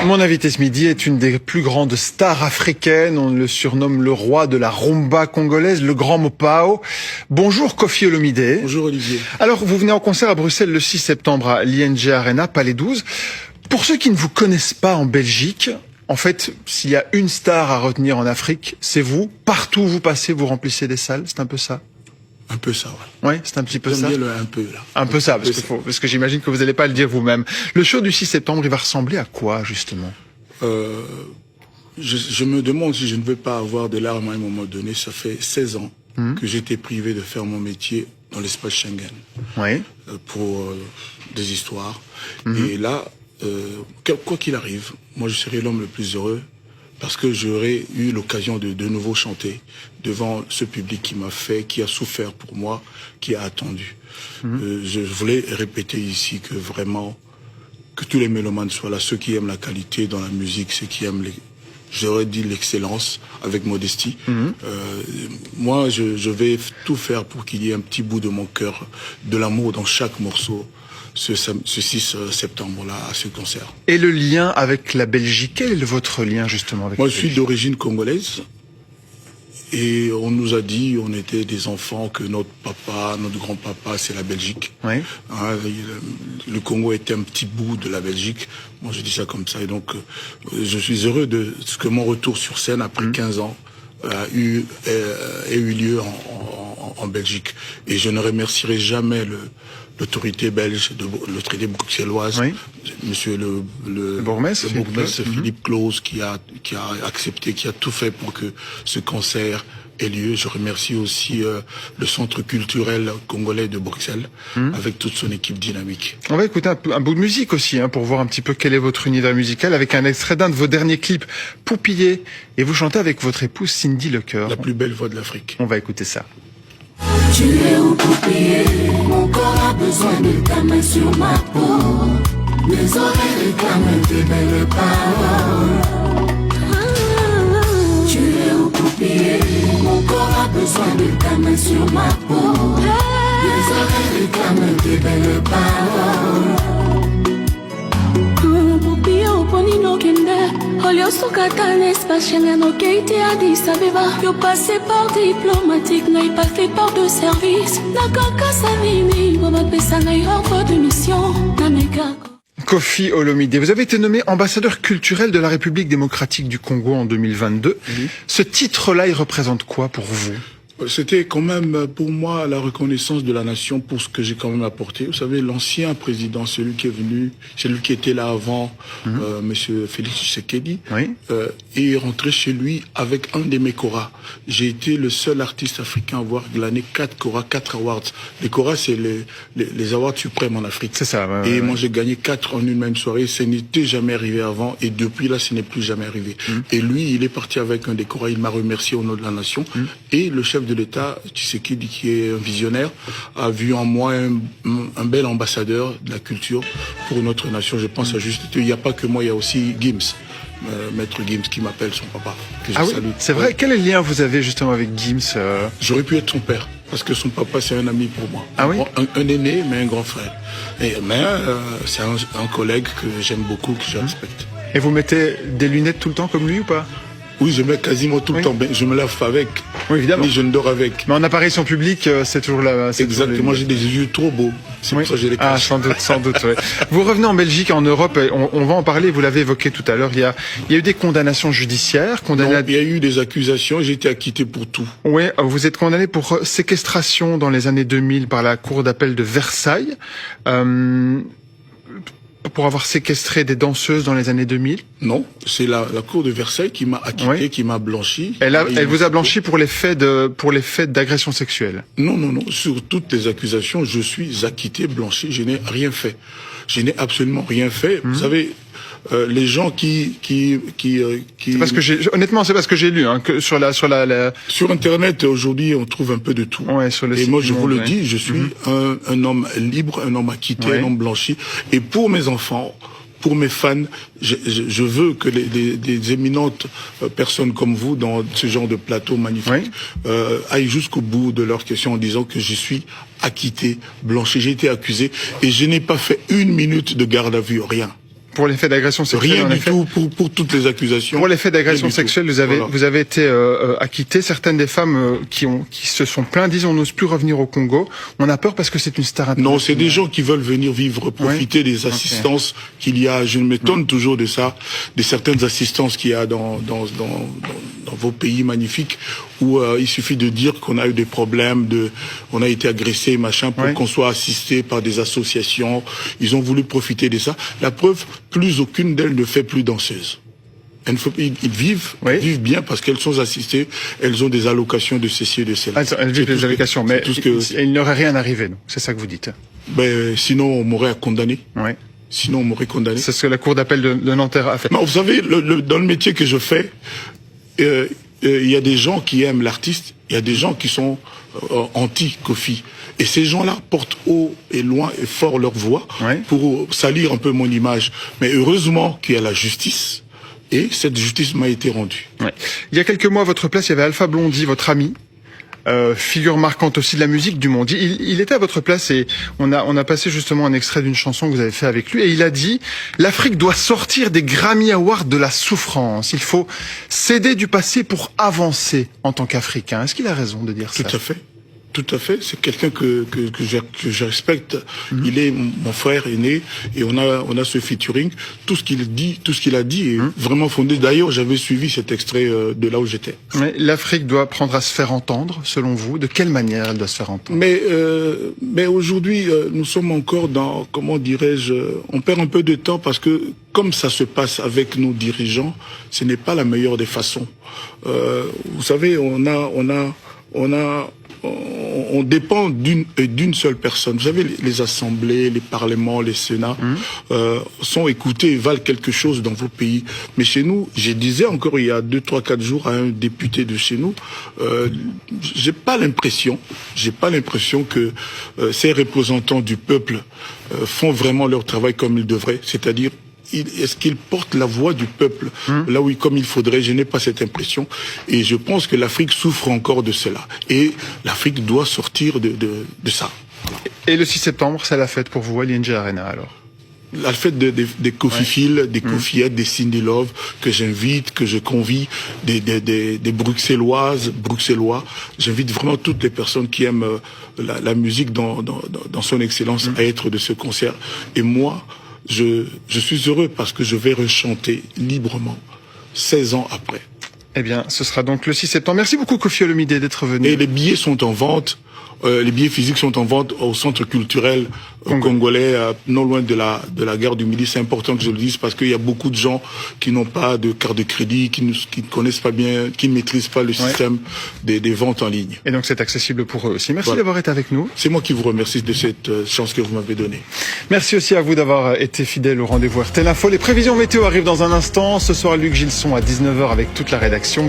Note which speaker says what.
Speaker 1: Mon invité ce midi est une des plus grandes stars africaines. On le surnomme le roi de la rumba congolaise, le grand Mopao. Bonjour Koffi Olomide.
Speaker 2: Bonjour Olivier.
Speaker 1: Alors, vous venez en concert à Bruxelles le 6 septembre à l'ING Arena, Palais 12. Pour ceux qui ne vous connaissent pas en Belgique, en fait, s'il y a une star à retenir en Afrique, c'est vous. Partout où vous passez, vous remplissez des salles. C'est un peu ça?
Speaker 2: Un peu ça, ouais.
Speaker 1: Ouais, c'est un petit peu ça.
Speaker 2: Bien le un peu, là.
Speaker 1: Un peu ça, parce que j'imagine que vous n'allez pas le dire vous-même. Le show du 6 septembre, il va ressembler à quoi, justement?
Speaker 2: Je me demande si je ne vais pas avoir de larmes à un moment donné. Ça fait 16 ans que j'étais privé de faire mon métier dans l'espace Schengen.
Speaker 1: Oui.
Speaker 2: Pour des histoires. Et là, quoi qu'il arrive, moi je serai l'homme le plus heureux parce que j'aurai eu l'occasion de nouveau chanter devant ce public qui m'a fait, qui a souffert pour moi, qui a attendu. Je voulais répéter ici que vraiment, que tous les mélomanes soient là, ceux qui aiment la qualité dans la musique, ceux qui aiment j'aurais dit l'excellence, avec modestie. Moi, je vais tout faire pour qu'il y ait un petit bout de mon cœur, de l'amour dans chaque morceau, ce 6 septembre-là, à ce concert.
Speaker 1: Et le lien avec la Belgique, quel est votre lien justement avec
Speaker 2: Moi,
Speaker 1: la
Speaker 2: je suis
Speaker 1: Belgique?
Speaker 2: d'origine congolaise. Et on nous a dit, on était des enfants, que notre papa, notre grand-papa, c'est la Belgique.
Speaker 1: Oui.
Speaker 2: Hein, le Congo était un petit bout de la Belgique. Moi, je dis ça comme ça. Et donc, je suis heureux de ce que mon retour sur scène, après 15 ans, ait eu lieu en Belgique. Et je ne remercierai jamais l'autorité belge, l'autorité bruxelloise,
Speaker 1: oui.
Speaker 2: Monsieur le
Speaker 1: bourgmestre,
Speaker 2: Philippe Claus, qui a accepté, qui a tout fait pour que ce concert ait lieu. Je remercie aussi le Centre culturel congolais de Bruxelles, avec toute son équipe dynamique.
Speaker 1: On va écouter un bout de musique aussi, pour voir un petit peu quel est votre univers musical, avec un extrait d'un de vos derniers clips, Poupiller, et vous chantez avec votre épouse Cindy Lecoeur.
Speaker 2: La plus belle voix de l'Afrique.
Speaker 1: On va écouter ça.
Speaker 3: Tu es au poupiller, mon corps a besoin de ta main sur ma peau. Mes oreilles réclament tes belles paroles. Tu es au poupiller, mon corps a besoin de ta main sur ma peau. Mes oreilles réclament tes belles paroles.
Speaker 4: Yo passé par diplomatique, n'aille pas fait part de service. Ordre de mission.
Speaker 1: Koffi Olomide, vous avez été nommé ambassadeur culturel de la République démocratique du Congo en 2022. Ce titre-là, il représente quoi pour vous?
Speaker 2: C'était quand même pour moi la reconnaissance de la nation pour ce que j'ai quand même apporté. Vous savez, l'ancien président, celui qui est venu, celui qui était là avant, Monsieur Félix Tshisekedi, est rentré chez lui avec un de mes koras. J'ai été le seul artiste africain à avoir glané 4 koras, 4 awards. Les koras, c'est les awards suprêmes en Afrique.
Speaker 1: C'est ça.
Speaker 2: Et moi, j'ai gagné 4 en une même soirée. Ce n'était jamais arrivé avant. Et depuis là, ce n'est plus jamais arrivé. Et lui, il est parti avec un des koras. Il m'a remercié au nom de la nation. Et le chef de l'État, Tshisekedi, qui est un visionnaire, a vu en moi un bel ambassadeur de la culture pour notre nation. Je pense à juste, il n'y a pas que moi, il y a aussi Gims, Maître Gims, qui m'appelle son papa, que je salue.
Speaker 1: C'est vrai. Quel est le lien vous avez justement avec Gims?
Speaker 2: J'aurais pu être son père, parce que son papa, c'est un ami pour moi.
Speaker 1: Ah oui?
Speaker 2: Un aîné, mais un grand frère. Mais c'est un collègue que j'aime beaucoup, que je respecte.
Speaker 1: Et vous mettez des lunettes tout le temps comme lui ou pas?
Speaker 2: Oui, je mets quasiment tout le temps. Je me lave pas avec.
Speaker 1: Oui, évidemment.
Speaker 2: Mais je ne dors avec.
Speaker 1: Mais en apparition publique, c'est toujours là.
Speaker 2: Exactement. J'ai des yeux trop beaux. C'est pour ça que je les cache.
Speaker 1: Ah, sans doute. Ouais. Vous revenez en Belgique, en Europe. Et on va en parler. Vous l'avez évoqué tout à l'heure. Il y a eu des condamnations judiciaires.
Speaker 2: Non, il y a eu des accusations. J'ai été acquitté pour tout.
Speaker 1: Oui, vous êtes condamné pour séquestration dans les années 2000 par la Cour d'appel de Versailles. Pour avoir séquestré des danseuses dans les années 2000?
Speaker 2: Non, c'est la Cour de Versailles qui m'a acquitté, qui m'a blanchi.
Speaker 1: Elle vous a blanchi pour les faits d'agression sexuelle?
Speaker 2: Non. Sur toutes les accusations, je suis acquitté, blanchi. Je n'ai rien fait. Je n'ai absolument rien fait. Vous savez, les gens
Speaker 1: c'est parce que honnêtement, c'est parce que j'ai lu, que sur
Speaker 2: Internet, aujourd'hui, on trouve un peu de tout.
Speaker 1: Ouais, sur le
Speaker 2: et
Speaker 1: site
Speaker 2: moi, je vous le
Speaker 1: ouais.
Speaker 2: dis, je suis un homme libre, un homme acquitté, un homme blanchi. Et pour mes enfants, pour mes fans, je veux que des éminentes personnes comme vous, dans ce genre de plateau magnifique, aillent jusqu'au bout de leur question en disant que je suis acquitté, blanchi. J'ai été accusé et je n'ai pas fait 1 minute de garde à vue, rien.
Speaker 1: Pour les faits d'agression sexuelle,
Speaker 2: Rien
Speaker 1: en
Speaker 2: du
Speaker 1: effet.
Speaker 2: tout pour toutes les accusations.
Speaker 1: Pour les faits d'agression
Speaker 2: Rien du tout.
Speaker 1: sexuelle,
Speaker 2: Voilà.
Speaker 1: vous avez été acquitté. Certaines des femmes qui se sont plaintes disent on n'ose plus revenir au Congo. On a peur parce que c'est une star internationale.
Speaker 2: Non, c'est des gens qui veulent venir vivre, profiter des assistances qu'il y a. Je m'étonne toujours de ça, de certaines assistances qu'il y a dans vos pays magnifiques où il suffit de dire qu'on a eu des problèmes, on a été agressé, machin, pour qu'on soit assisté par des associations. Ils ont voulu profiter de ça. La preuve, plus aucune d'elles ne fait plus danseuse. Ils vivent bien parce qu'elles sont assistées, elles ont des allocations de ceci et de cela.
Speaker 1: Elles vivent des allocations, mais il n'aurait rien arrivé, c'est ça que vous dites.
Speaker 2: Ben, sinon, on m'aurait condamné.
Speaker 1: Oui.
Speaker 2: Sinon, on m'aurait condamné.
Speaker 1: C'est ce que la Cour d'appel de Nanterre a fait.
Speaker 2: Non, vous savez, dans le métier que je fais, il y a des gens qui aiment l'artiste, il y a des gens qui sont anti-Kofi. Et ces gens-là portent haut et loin et fort leur voix pour salir un peu mon image. Mais heureusement qu'il y a la justice, et cette justice m'a été rendue.
Speaker 1: Ouais. Il y a quelques mois, à votre place, il y avait Alpha Blondy, votre ami, figure marquante aussi de la musique du monde. Il était à votre place et on a passé justement un extrait d'une chanson que vous avez fait avec lui et il a dit « L'Afrique doit sortir des Grammy Awards de la souffrance. Il faut céder du passé pour avancer en tant qu'Africain. » Est-ce qu'il a raison de dire ça?
Speaker 2: Tout à fait. Tout à fait. C'est quelqu'un que je respecte. Il est mon frère aîné et on a ce featuring. Tout ce qu'il a dit est vraiment fondé. D'ailleurs, j'avais suivi cet extrait de là où j'étais.
Speaker 1: Mais l'Afrique doit apprendre à se faire entendre, selon vous. De quelle manière elle doit se faire entendre?
Speaker 2: Mais aujourd'hui, nous sommes encore dans, comment dirais-je, on perd un peu de temps parce que comme ça se passe avec nos dirigeants, ce n'est pas la meilleure des façons. Vous savez, on dépend d'une seule personne. Vous savez, les assemblées, les parlements, les sénats sont écoutés et valent quelque chose dans vos pays. Mais chez nous, je disais encore il y a 2, 3, 4 jours à un député de chez nous, j'ai pas l'impression que ces représentants du peuple font vraiment leur travail comme ils devraient, c'est-à-dire est-ce qu'ils portent la voix du peuple là où comme il faudrait? Je n'ai pas cette impression. Et je pense que l'Afrique souffre encore de cela. Et l'Afrique doit sortir de ça. Voilà.
Speaker 1: Et le 6 septembre, c'est la fête pour vous à l'ING Arena alors?
Speaker 2: La fête des Kofi Phil, des Kofiettes, des Cindy Love, que j'invite, que je convie, des Bruxellois. J'invite vraiment toutes les personnes qui aiment la musique dans son excellence à être de ce concert. Et moi, je suis heureux parce que je vais rechanter librement 16 ans après.
Speaker 1: Eh bien, ce sera donc le 6 septembre. Merci beaucoup, Koffi Olomide, d'être venu.
Speaker 2: Et les billets sont en vente. Les billets physiques sont en vente au centre culturel congolais, non loin de la gare du Midi. C'est important que je le dise parce qu'il y a beaucoup de gens qui n'ont pas de carte de crédit, qui ne connaissent pas bien, qui ne maîtrisent pas le système des ventes en ligne.
Speaker 1: Et donc c'est accessible pour eux aussi. Merci d'avoir été avec nous.
Speaker 2: C'est moi qui vous remercie de cette chance que vous m'avez donnée.
Speaker 1: Merci aussi à vous d'avoir été fidèle au rendez-vous RTL Info. Les prévisions météo arrivent dans un instant. Ce soir, Luc Gilson à 19h avec toute la rédaction.